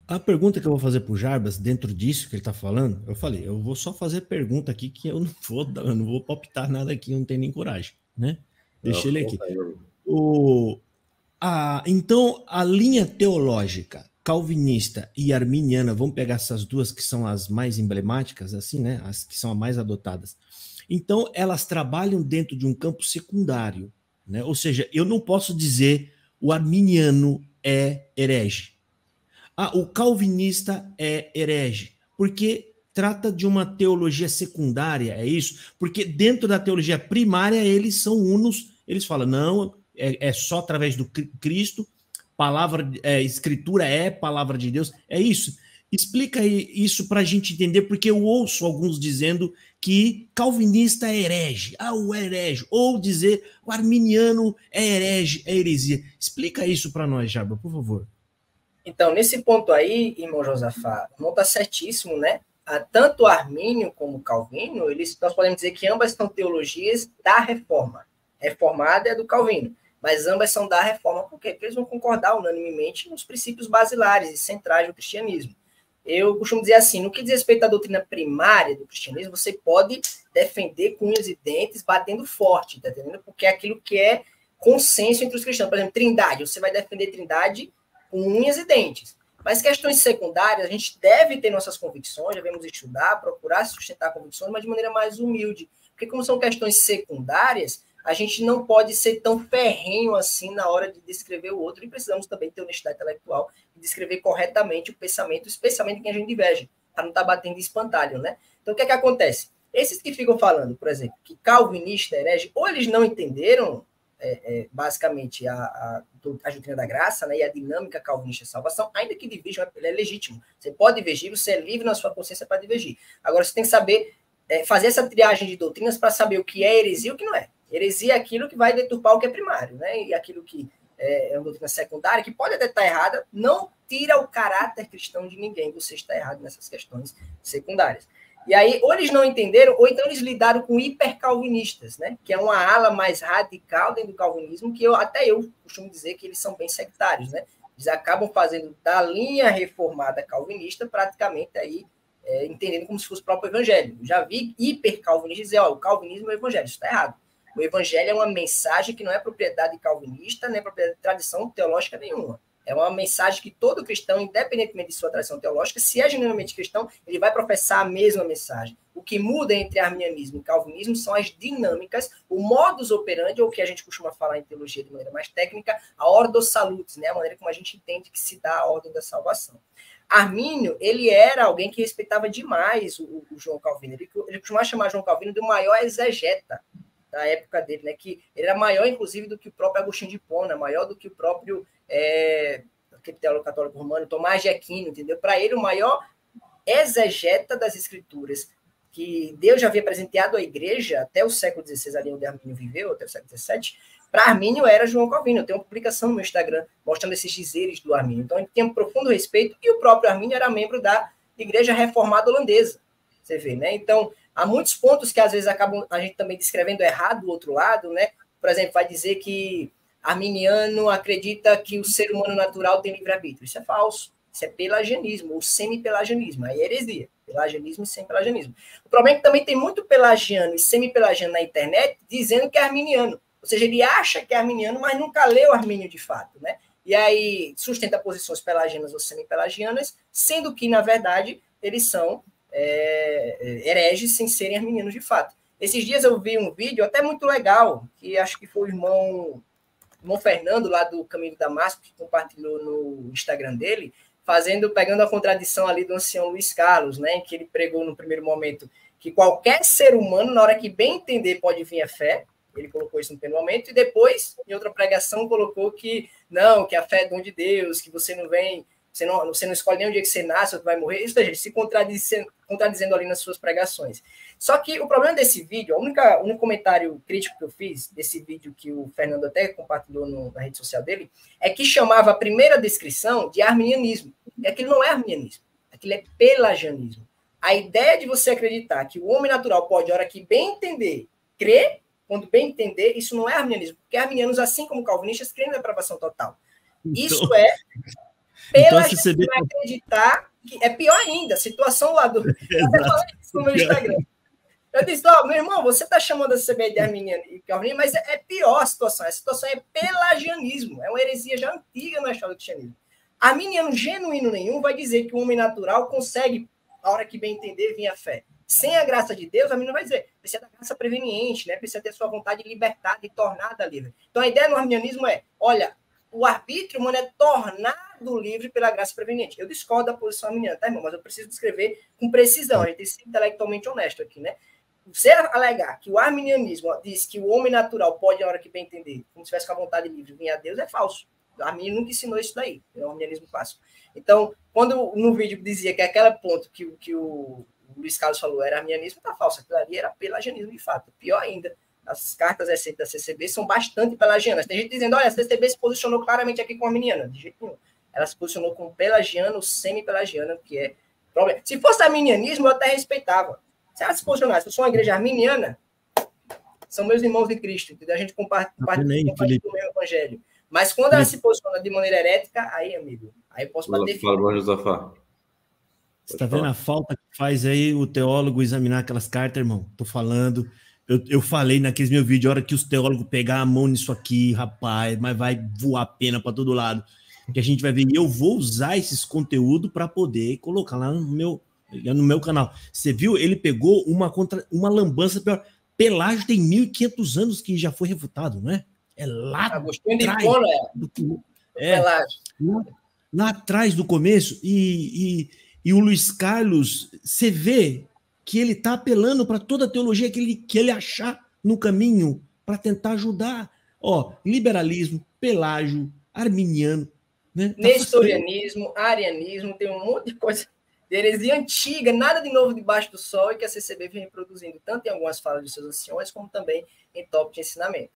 A pergunta que eu vou fazer para o Jarbas, dentro disso que ele está falando, eu falei, eu vou só fazer pergunta aqui que eu não vou palpitar nada aqui, eu não tenho nem coragem, né? Não, Deixa ele fica à aqui. vontade, meu amigo. Então, a linha teológica calvinista e arminiana, vamos pegar essas duas que são as mais emblemáticas, assim, né? As que são as mais adotadas. Então, elas trabalham dentro de um campo secundário, né? Ou seja, eu não posso dizer o arminiano é herege. O calvinista é herege, porque trata de uma teologia secundária, é isso? Porque dentro da teologia primária eles são unos, eles falam, não, é só através do Cristo, palavra, escritura é palavra de Deus, é isso. Explica isso para a gente entender, porque eu ouço alguns dizendo que calvinista é herege, o herege, ou dizer o arminiano é herege, é heresia. Explica isso para nós, Jarba, por favor. Então, nesse ponto aí, irmão Josafá, não está certíssimo, né? Tanto Armínio como Calvino, nós podemos dizer que ambas são teologias da reforma. Reformada é do Calvino, mas ambas são da reforma. Por quê? Porque eles vão concordar unanimemente nos princípios basilares e centrais do cristianismo. Eu costumo dizer assim, no que diz respeito à doutrina primária do cristianismo, você pode defender com unhas e dentes, batendo forte, tá entendendo? Porque é aquilo que é consenso entre os cristãos. Por exemplo, trindade, você vai defender trindade com unhas e dentes. Mas questões secundárias, a gente deve ter nossas convicções, devemos estudar, procurar sustentar convicções, mas de maneira mais humilde. Porque como são questões secundárias, a gente não pode ser tão ferrenho assim na hora de descrever o outro, e precisamos também ter honestidade intelectual e descrever corretamente o pensamento, especialmente quem a gente diverge, para não estar batendo de espantalho, né? Então, o que é que acontece? Esses que ficam falando, por exemplo, que calvinista é herege, ou eles não entenderam basicamente a doutrina da graça, né, e a dinâmica calvinista de salvação, ainda que divirjam, ele é legítimo. Você pode divergir, você é livre na sua consciência para divergir. Agora, você tem que saber fazer essa triagem de doutrinas para saber o que é heresia e o que não é. Heresia é aquilo que vai deturpar o que é primário, né, e aquilo que é uma doutrina secundária, que pode até estar errada, não tira o caráter cristão de ninguém. Você está errado nessas questões secundárias. E aí, ou eles não entenderam, ou então eles lidaram com hipercalvinistas, né? Que é uma ala mais radical dentro do calvinismo, que até eu costumo dizer que eles são bem sectários, né? Eles acabam fazendo da linha reformada calvinista praticamente aí entendendo como se fosse o próprio evangelho. Eu já vi hipercalvinistas dizer, o calvinismo é o evangelho, isso está errado. O evangelho é uma mensagem que não é propriedade calvinista, nem propriedade de tradição teológica nenhuma. É uma mensagem que todo cristão, independentemente de sua tradição teológica, se é genuinamente cristão, ele vai professar a mesma mensagem. O que muda entre arminianismo e calvinismo são as dinâmicas, o modus operandi, ou o que a gente costuma falar em teologia de maneira mais técnica, a ordo salutis, né? A maneira como a gente entende que se dá a ordem da salvação. Armínio, ele era alguém que respeitava demais o João Calvino. Ele costumava chamar João Calvino de maior exegeta da época dele, né? Que ele era maior, inclusive, do que o próprio Agostinho de Hipona, maior do que o próprio aquele teólogo católico romano, Tomás de Aquino, entendeu? Para ele, o maior exegeta das escrituras que Deus já havia presenteado à igreja até o século XVI, ali onde Armínio viveu, até o século XVII, para Armínio era João Calvino. Eu tenho uma publicação no meu Instagram mostrando esses dizeres do Armínio. Então, ele tinha um profundo respeito, e o próprio Armínio era membro da Igreja Reformada Holandesa. Você vê, né? Então, há muitos pontos que às vezes acabam a gente também descrevendo errado do outro lado, né? Por exemplo, vai dizer que arminiano acredita que o ser humano natural tem livre-arbítrio. Isso é falso. Isso é pelagianismo, ou semi-pelagianismo. Aí é heresia. Pelagianismo e semi-pelagianismo. O problema é que também tem muito pelagiano e semi-pelagiano na internet dizendo que é arminiano. Ou seja, ele acha que é arminiano, mas nunca leu Armínio de fato, né? E aí sustenta posições pelagianas ou semi-pelagianas, sendo que, na verdade, eles são hereges sem serem arminianos de fato. Esses dias eu vi um vídeo até muito legal, que acho que foi o irmão Fernando, lá do Caminho de Damasco, que compartilhou no Instagram dele, pegando a contradição ali do ancião Luiz Carlos, né, em que ele pregou no primeiro momento que qualquer ser humano, na hora que bem entender, pode vir a fé. Ele colocou isso no primeiro momento, e depois, em outra pregação, colocou que não, que a fé é dom de Deus, que você não vem, você não escolhe nem o dia que você nasce ou que vai morrer. Isso, gente, se contradizendo ali nas suas pregações. Só que o problema desse vídeo, o único comentário crítico que eu fiz desse vídeo que o Fernando até compartilhou na rede social dele, é que chamava a primeira descrição de arminianismo. E aquilo não é arminianismo, aquilo é pelagianismo. A ideia de você acreditar que o homem natural pode, a hora que bem entender, crer, quando bem entender, isso não é arminianismo, porque arminianos, assim como calvinistas, creem na depravação total. Isso é Então, Pela gente vai acreditar que é pior ainda, a situação lá do... Eu até falei isso no meu Instagram. Eu disse, meu irmão, você está chamando a CBI de arminiano e calvinismo, mas é pior a situação. A situação é pelagianismo, é uma heresia já antiga na história do cristianismo. Arminiano genuíno nenhum vai dizer que o homem natural consegue, a hora que bem entender, vir a fé. Sem a graça de Deus, a menina vai dizer, precisa da graça preveniente, né? Precisa ter sua vontade de libertar, de tornada livre. Então, a ideia no arminianismo é, olha, o arbítrio humano é tornado livre pela graça preveniente. Eu discordo da posição arminiana, tá, irmão? Mas eu preciso descrever com precisão. A gente tem que ser intelectualmente honesto aqui, né? Você alegar que o arminianismo diz que o homem natural pode, na hora que bem entender, como se tivesse com a vontade livre, vir a Deus, é falso. O Arminio nunca ensinou isso daí. É o arminianismo clássico. Então, quando no vídeo dizia que aquele ponto que o Luiz Carlos falou era arminianismo, tá falso. Aquilo ali era pelagianismo, de fato. Pior ainda, as cartas recentes da CCB são bastante pelagianas. Tem gente dizendo, olha, a CCB se posicionou claramente aqui com a arminiana. De jeito nenhum. Ela se posicionou com pelagiano, semi-pelagiano, que é problema. Se fosse arminianismo, eu até respeitava. Se ela se posicionasse, se eu sou uma igreja arminiana, são meus irmãos de Cristo, entendeu? A gente compartilha o mesmo evangelho. Mas quando ela se posiciona de maneira herética, aí, amigo, aí eu posso bater fala, bom, Josafá. Você está vendo a falta que faz aí o teólogo examinar aquelas cartas, irmão? Tô falando. Eu falei naqueles meus vídeos, a hora que os teólogos pegar a mão nisso aqui, rapaz, mas vai voar pena para todo lado. Que a gente vai ver. E eu vou usar esses conteúdos para poder colocar lá no meu canal. Você viu? Ele pegou uma lambança pior. Pelágio tem 1.500 anos que já foi refutado, não é? É lá Agostinho de atrás. Hipona, Lá atrás do começo. E o Luiz Carlos, você vê que ele está apelando para toda a teologia que ele achar no caminho para tentar ajudar. Ó, liberalismo, pelágio, arminiano, né? Nestorianismo, arianismo, tem um monte de coisa de heresia antiga, nada de novo debaixo do sol, e que a CCB vem reproduzindo, tanto em algumas falas de seus anciões, como também em tópico de ensinamento.